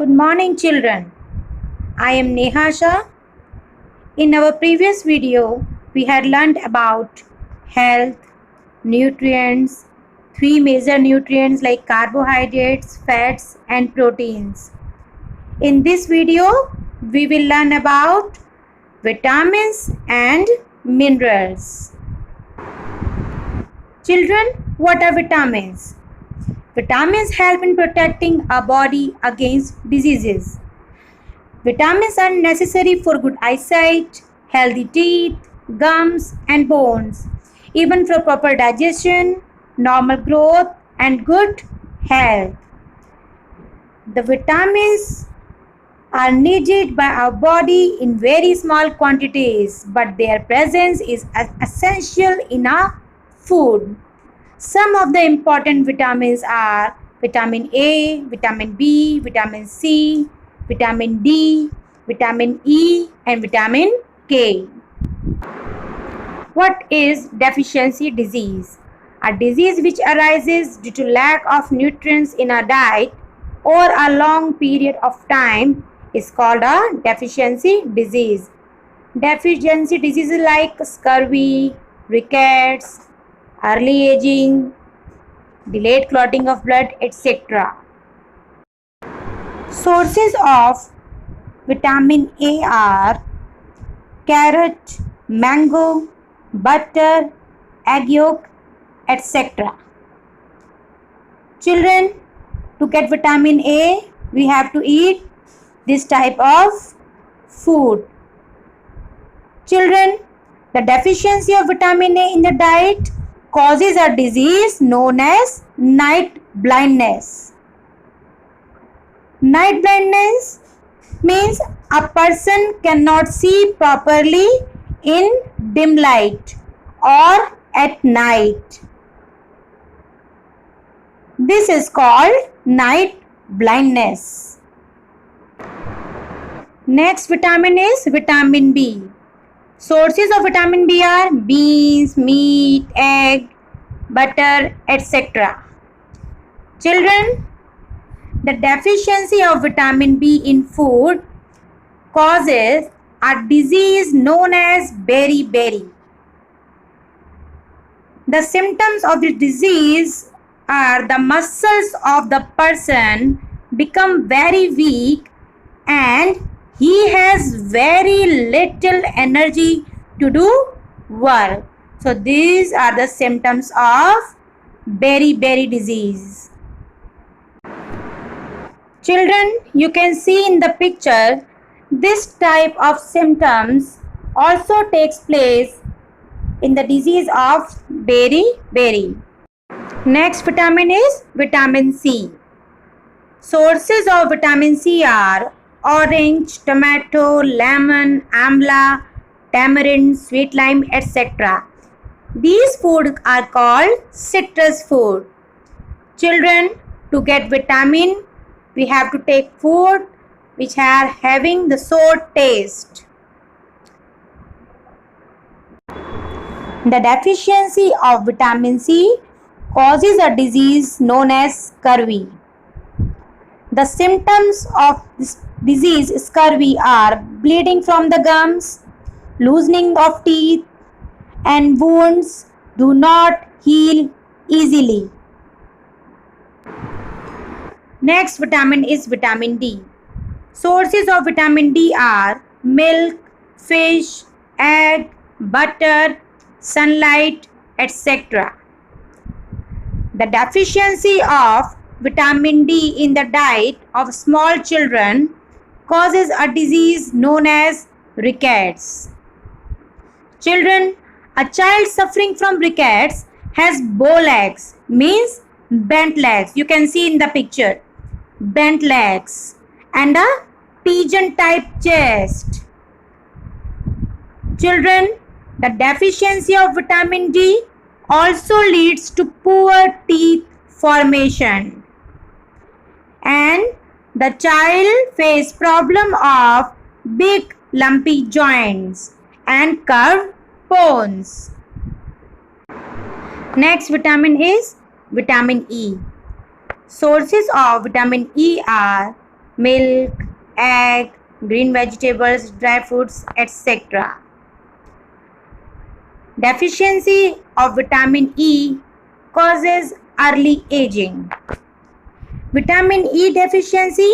Good morning, children. I am Nehasha. In our previous video, we had learned about health, nutrients, three major nutrients like carbohydrates, fats, and proteins. In this video, we will learn about vitamins and minerals. Children, what are vitamins? Vitamins help in protecting our body against diseases. Vitamins are necessary for good eyesight, healthy teeth, gums, and bones, even for proper digestion, normal growth, and good health. The vitamins are needed by our body in very small quantities, but their presence is essential in our food. Some of the important vitamins are vitamin A, vitamin B, vitamin C, vitamin D, vitamin E, and vitamin K. What is deficiency disease? A disease which arises due to lack of nutrients in our diet or a long period of time is called a deficiency disease. Deficiency diseases like scurvy, rickets, early aging, delayed clotting of blood, etc. Sources of vitamin A are carrot, mango, butter, egg yolk, etc. Children, to get vitamin A, we have to eat this type of food. Children, the deficiency of vitamin A in the diet causes a disease known as night blindness. Night blindness means a person cannot see properly in dim light or at night. This is called night blindness. Next vitamin is vitamin B. Sources of vitamin B are beans, meat, egg, butter, etc. Children, the deficiency of vitamin B in food causes a disease known as beriberi. The symptoms of this disease are the muscles of the person become very weak and he has very little energy to do work. So these are the symptoms of beriberi disease. Children, you can see in the picture, this type of symptoms also takes place in the disease of beriberi. Next vitamin is vitamin C. Sources of vitamin C are orange, tomato, lemon, amla, tamarind, sweet lime, etc. These foods are called citrus food. Children, to get vitamin, we have to take food which are having the sour taste. The deficiency of vitamin C causes a disease known as scurvy. The symptoms of this disease scurvy are bleeding from the gums, loosening of teeth, and wounds do not heal easily. Next vitamin is vitamin D. Sources of vitamin D are milk, fish, egg, butter, sunlight, etc. The deficiency of vitamin D in the diet of small children causes a disease known as rickets. Children, a child suffering from rickets has bow legs, means bent legs. You can see in the picture, bent legs, and a pigeon type chest. Children, the deficiency of vitamin D also leads to poor teeth formation, and the child face problem of big lumpy joints and curved bones. Next vitamin is vitamin E. Sources of vitamin E are milk, egg, green vegetables, dry fruits, etc. Deficiency of vitamin E causes early aging. Vitamin E deficiency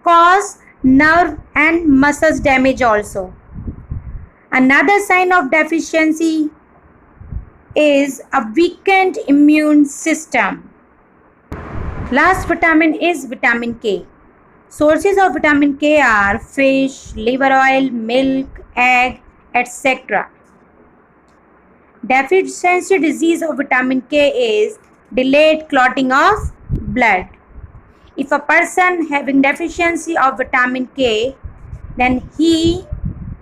cause nerve and muscles damage also. Another sign of deficiency is a weakened immune system. Last vitamin is vitamin K. Sources of vitamin K are fish, liver oil, milk, egg, etc. Deficiency disease of vitamin K is delayed clotting of blood. If a person having deficiency of vitamin K, then he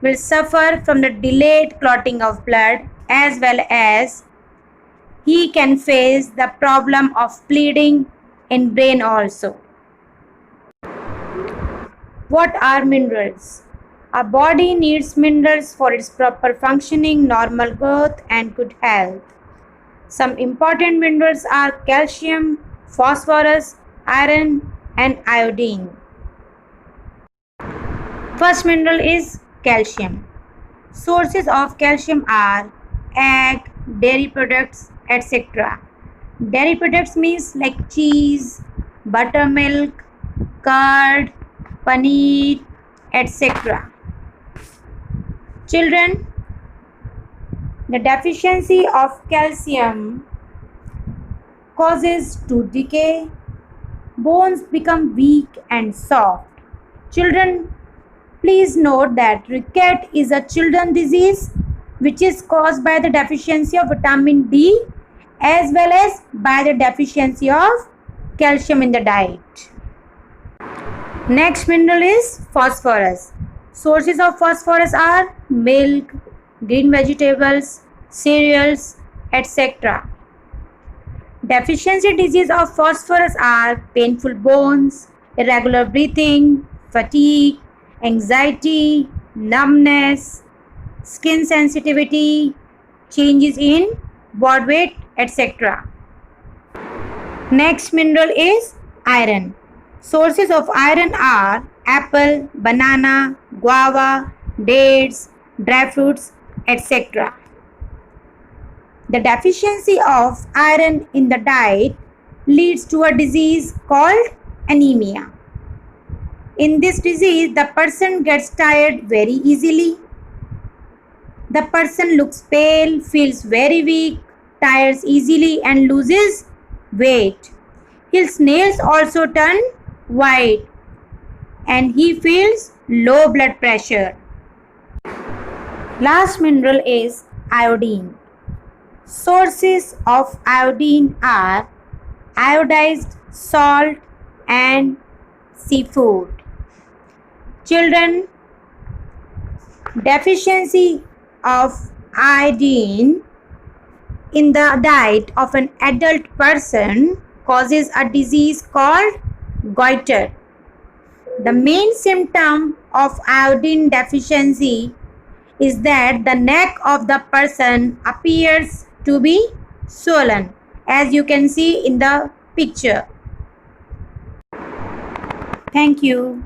will suffer from the delayed clotting of blood, as well as he can face the problem of bleeding in brain also. What are minerals? Our body needs minerals for its proper functioning, normal growth, and good health. Some important minerals are calcium, phosphorus, iron, and iodine. First mineral is calcium. Sources of calcium are egg, dairy products, etc. Dairy products means like cheese, buttermilk, curd, paneer, etc. Children, the deficiency of calcium causes tooth decay, bones become weak and soft. Children, please note that ricket is a children's disease which is caused by the deficiency of vitamin D as well as by the deficiency of calcium in the diet. Next mineral is phosphorus. Sources of phosphorus are milk, green vegetables, cereals, etc. Deficiency disease of phosphorus are painful bones, irregular breathing, fatigue, anxiety, numbness, skin sensitivity, changes in body weight, etc. Next mineral is iron. Sources of iron are apple, banana, guava, dates, dry fruits, etc. The deficiency of iron in the diet leads to a disease called anemia. In this disease, the person gets tired very easily. The person looks pale, feels very weak, tires easily and loses weight. His nails also turn white and he feels low blood pressure. Last mineral is iodine. Sources of iodine are iodized salt and seafood. Children, deficiency of iodine in the diet of an adult person causes a disease called goiter. The main symptom of iodine deficiency is that the neck of the person appears to be swollen, as you can see in the picture. Thank you.